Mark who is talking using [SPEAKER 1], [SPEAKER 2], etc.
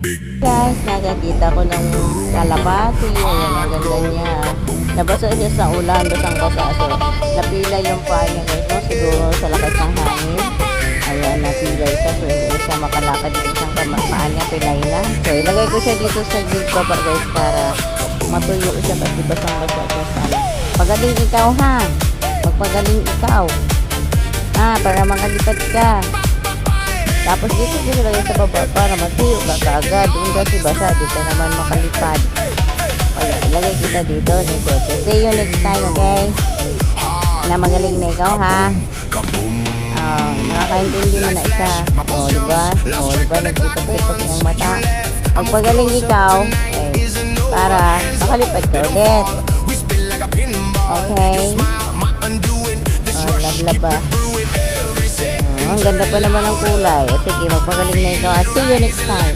[SPEAKER 1] Guys, nakakita ko ng kalapati. Ayan, ang ganda niya. Nabasa siya sa ulan, basang-basa. So, napilay yung paa niya guys. No? Siguro sa lakas ng hangin. Ayan, napilay siya. So, hindi siya makalakad yung isang paa niya. Pilay na. So, ilagay ko siya dito sa baba guys para matuyo siya kasi basang-basa siya sana. Pagaling ikaw ha. Magpagaling ikaw. Para makalipat ka. Tapos dito ko lagay sa baba para matuyo ka kaagad. Doon kasi basa, dito naman makalipad. Kaya ilagay kita dito. See you next time, okay? Na magaling na ikaw, ha? Nakakaintindi mo na isa. Diba? Diba? Nagtitok-titok yung mata. Magpagaling ikaw, okay, para makalipad ka ulit. Okay? Lablab ba? Ang ganda pa naman ng kulay. Sige, magpagaling na ikaw. See you next time.